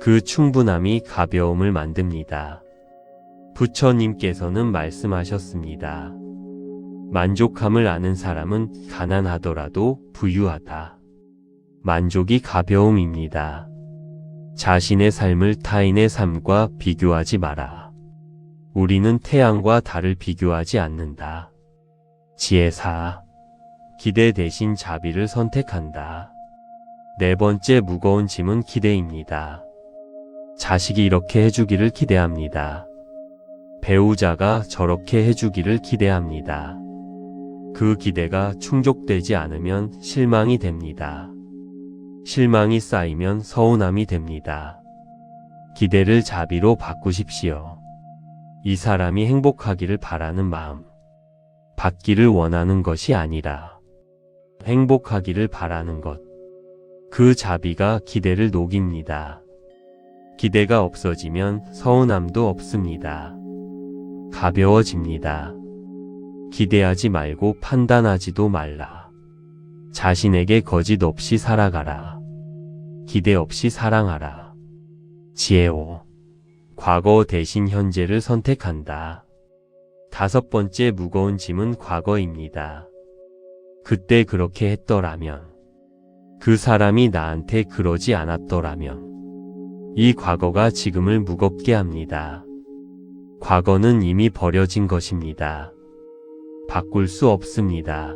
그 충분함이 가벼움을 만듭니다. 부처님께서는 말씀하셨습니다. 만족함을 아는 사람은 가난하더라도 부유하다. 만족이 가벼움입니다. 자신의 삶을 타인의 삶과 비교하지 마라. 우리는 태양과 달을 비교하지 않는다. 지혜 4. 기대 대신 자비를 선택한다. 네 번째 무거운 짐은 기대입니다. 자식이 이렇게 해주기를 기대합니다. 배우자가 저렇게 해주기를 기대합니다. 그 기대가 충족되지 않으면 실망이 됩니다. 실망이 쌓이면 서운함이 됩니다. 기대를 자비로 바꾸십시오. 이 사람이 행복하기를 바라는 마음, 받기를 원하는 것이 아니라 행복하기를 바라는 것, 그 자비가 기대를 녹입니다. 기대가 없어지면 서운함도 없습니다. 가벼워집니다. 기대하지 말고 판단하지도 말라. 자신에게 거짓 없이 살아가라. 기대 없이 사랑하라. 지혜 5. 과거 대신 현재를 선택한다. 다섯 번째 무거운 짐은 과거입니다. 그때 그렇게 했더라면, 그 사람이 나한테 그러지 않았더라면, 이 과거가 지금을 무겁게 합니다. 과거는 이미 버려진 것입니다. 바꿀 수 없습니다.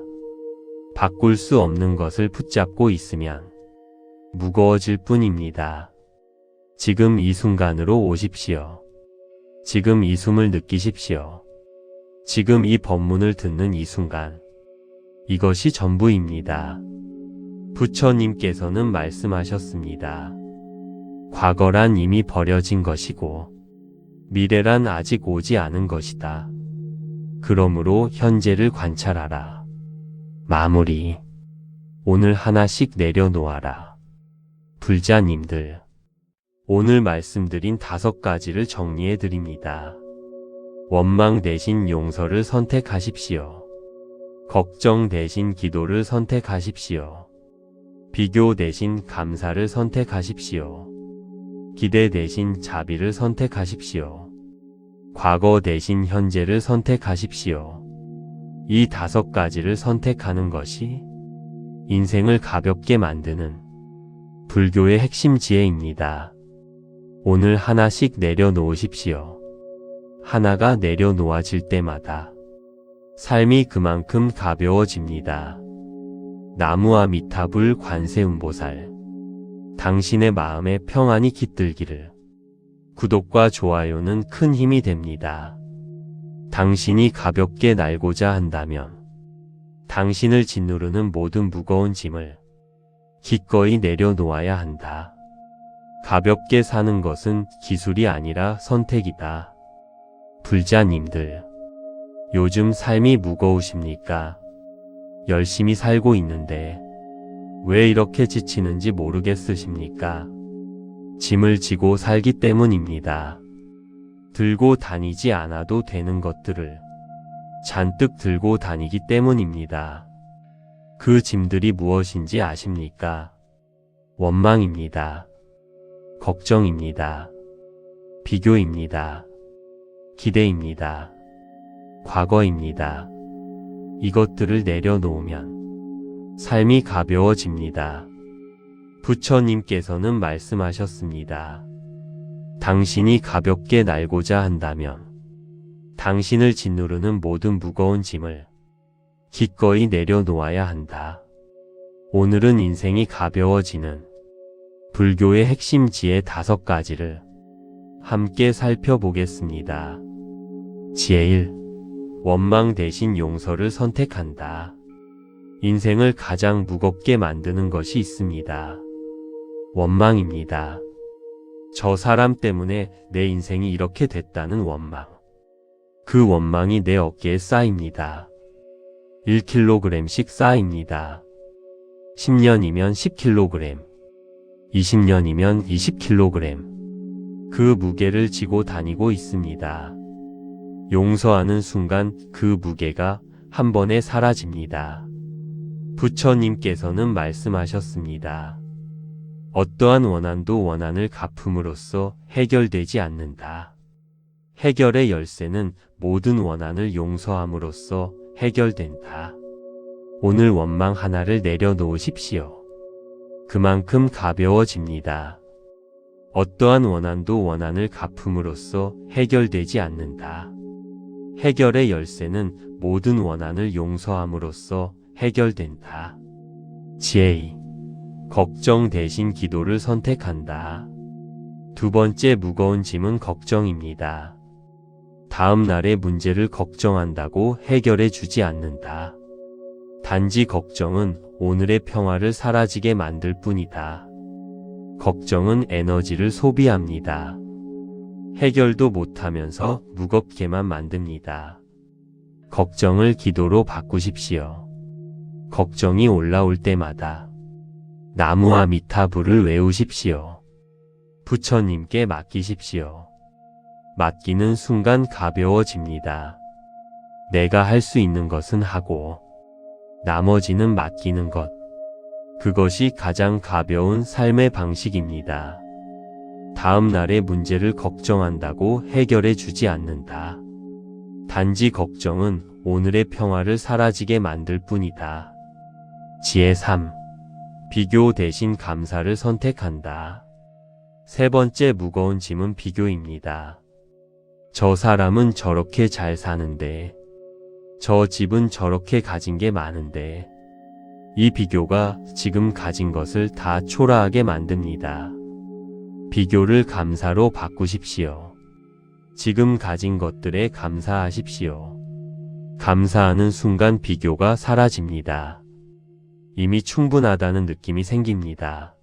바꿀 수 없는 것을 붙잡고 있으면 무거워질 뿐입니다. 지금 이 순간으로 오십시오. 지금 이 숨을 느끼십시오. 지금 이 법문을 듣는 이 순간, 이것이 전부입니다. 부처님께서는 말씀하셨습니다. 과거란 이미 버려진 것이고 미래란 아직 오지 않은 것이다. 그러므로 현재를 관찰하라. 마무리. 오늘 하나씩 내려놓아라. 불자님들, 오늘 말씀드린 5가지를 정리해 드립니다. 원망 대신 용서를 선택하십시오. 걱정 대신 기도를 선택하십시오. 비교 대신 감사를 선택하십시오. 기대 대신 자비를 선택하십시오. 과거 대신 현재를 선택하십시오. 이 5가지를 선택하는 것이 인생을 가볍게 만드는 불교의 핵심 지혜입니다. 오늘 하나씩 내려놓으십시오. 하나가 내려놓아질 때마다 삶이 그만큼 가벼워집니다. 나무아미타불 관세음보살, 당신의 마음에 평안이 깃들기를. 구독과 좋아요는 큰 힘이 됩니다. 당신이 가볍게 날고자 한다면 당신을 짓누르는 모든 무거운 짐을 기꺼이 내려놓아야 한다. 가볍게 사는 것은 기술이 아니라 선택이다. 불자님들, 요즘 삶이 무거우십니까? 열심히 살고 있는데 왜 이렇게 지치는지 모르겠으십니까? 짐을 지고 살기 때문입니다. 들고 다니지 않아도 되는 것들을 잔뜩 들고 다니기 때문입니다. 그 짐들이 무엇인지 아십니까? 원망입니다. 걱정입니다. 비교입니다. 기대입니다. 과거입니다. 이것들을 내려놓으면 삶이 가벼워집니다. 부처님께서는 말씀하셨습니다. 당신이 가볍게 날고자 한다면 당신을 짓누르는 모든 무거운 짐을 기꺼이 내려놓아야 한다. 오늘은 인생이 가벼워지는 불교의 핵심 지혜 5가지를 함께 살펴보겠습니다. 지혜 1. 원망 대신 용서를 선택한다. 인생을 가장 무겁게 만드는 것이 있습니다. 원망입니다. 저 사람 때문에 내 인생이 이렇게 됐다는 원망. 그 원망이 내 어깨에 쌓입니다. 1kg씩 쌓입니다. 10년이면 10kg, 20년이면 20kg. 그 무게를 지고 다니고 있습니다. 용서하는 순간 그 무게가 한 번에 사라집니다. 부처님께서는 말씀하셨습니다. 어떠한 원한도 원한을 갚음으로써 해결되지 않는다. 해결의 열쇠는 모든 원한을 용서함으로써 해결된다. 오늘 원망 하나를 내려놓으십시오. 그만큼 가벼워집니다. 어떠한 원한도 원한을 갚음으로써 해결되지 않는다. 해결의 열쇠는 모든 원한을 용서함으로써 해결된다. 지혜 2. 걱정 대신 기도를 선택한다. 두 번째 무거운 짐은 걱정입니다. 다음 날의 문제를 걱정한다고 해결해 주지 않는다. 단지 걱정은 오늘의 평화를 사라지게 만들 뿐이다. 걱정은 에너지를 소비합니다. 해결도 못하면서 무겁게만 만듭니다. 걱정을 기도로 바꾸십시오. 걱정이 올라올 때마다 나무와 미타불을 외우십시오. 부처님께 맡기십시오. 맡기는 순간 가벼워집니다. 내가 할 수 있는 것은 하고 나머지는 맡기는 것. 그것이 가장 가벼운 삶의 방식입니다. 다음 날의 문제를 걱정한다고 해결해 주지 않는다. 단지 걱정은 오늘의 평화를 사라지게 만들 뿐이다. 지혜 3. 비교 대신 감사를 선택한다. 세 번째 무거운 짐은 비교입니다. 저 사람은 저렇게 잘 사는데, 저 집은 저렇게 가진 게 많은데, 이 비교가 지금 가진 것을 다 초라하게 만듭니다. 비교를 감사로 바꾸십시오. 지금 가진 것들에 감사하십시오. 감사하는 순간 비교가 사라집니다. 이미 충분하다는 느낌이 생깁니다.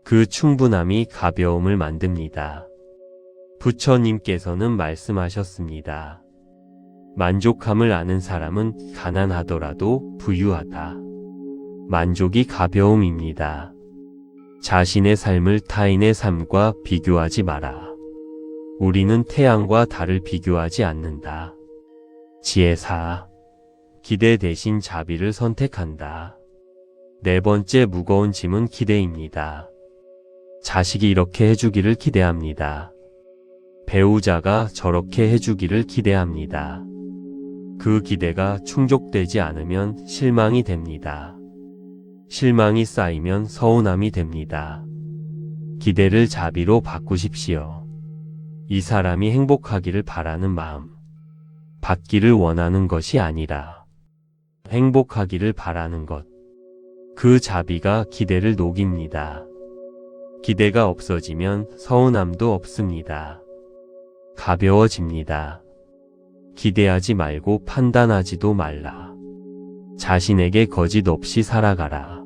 그 충분함이 가벼움을 만듭니다. 부처님께서는 말씀하셨습니다. 만족함을 아는 사람은 가난하더라도 부유하다. 만족이 가벼움입니다. 자신의 삶을 타인의 삶과 비교하지 마라. 우리는 태양과 달을 비교하지 않는다. 지혜 4. 기대 대신 자비를 선택한다. 네 번째 무거운 짐은 기대입니다. 자식이 이렇게 해주기를 기대합니다. 배우자가 저렇게 해주기를 기대합니다. 그 기대가 충족되지 않으면 실망이 됩니다. 실망이 쌓이면 서운함이 됩니다. 기대를 자비로 바꾸십시오. 이 사람이 행복하기를 바라는 마음. 받기를 원하는 것이 아니라 행복하기를 바라는 것. 그 자비가 기대를 녹입니다. 기대가 없어지면 서운함도 없습니다. 가벼워집니다. 기대하지 말고 판단하지도 말라. 자신에게 거짓 없이 살아가라.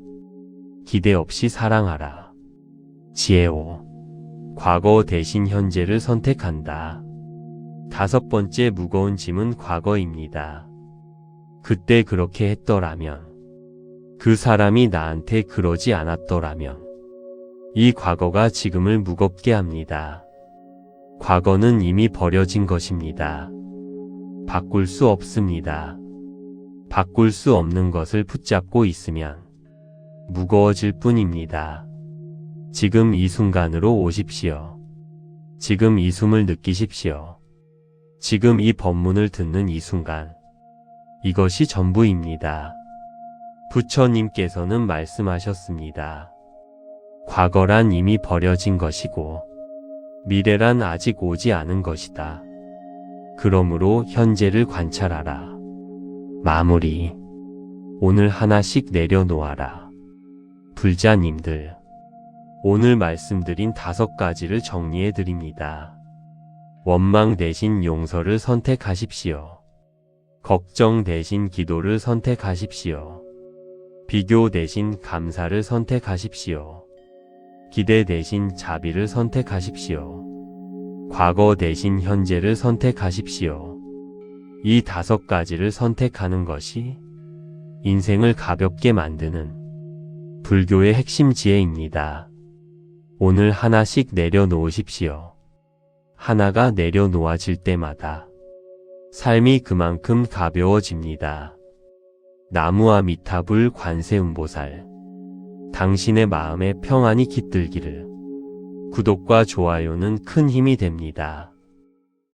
기대 없이 사랑하라. 지혜 5. 과거 대신 현재를 선택한다. 다섯 번째 무거운 짐은 과거입니다. 그때 그렇게 했더라면, 그 사람이 나한테 그러지 않았더라면, 이 과거가 지금을 무겁게 합니다. 과거는 이미 버려진 것입니다. 바꿀 수 없습니다. 바꿀 수 없는 것을 붙잡고 있으면 무거워질 뿐입니다. 지금 이 순간으로 오십시오. 지금 이 숨을 느끼십시오. 지금 이 법문을 듣는 이 순간. 이것이 전부입니다. 부처님께서는 말씀하셨습니다. 과거란 이미 버려진 것이고 미래란 아직 오지 않은 것이다. 그러므로 현재를 관찰하라. 마무리. 오늘 하나씩 내려놓아라. 불자님들, 오늘 말씀드린 5가지를 정리해 드립니다. 원망 대신 용서를 선택하십시오. 걱정 대신 기도를 선택하십시오. 비교 대신 감사를 선택하십시오. 기대 대신 자비를 선택하십시오. 과거 대신 현재를 선택하십시오. 이 5가지를 선택하는 것이 인생을 가볍게 만드는 불교의 핵심 지혜입니다. 오늘 하나씩 내려놓으십시오. 하나가 내려놓아질 때마다 삶이 그만큼 가벼워집니다. 나무아미타불 관세음보살, 당신의 마음에 평안이 깃들기를. 구독과 좋아요는 큰 힘이 됩니다.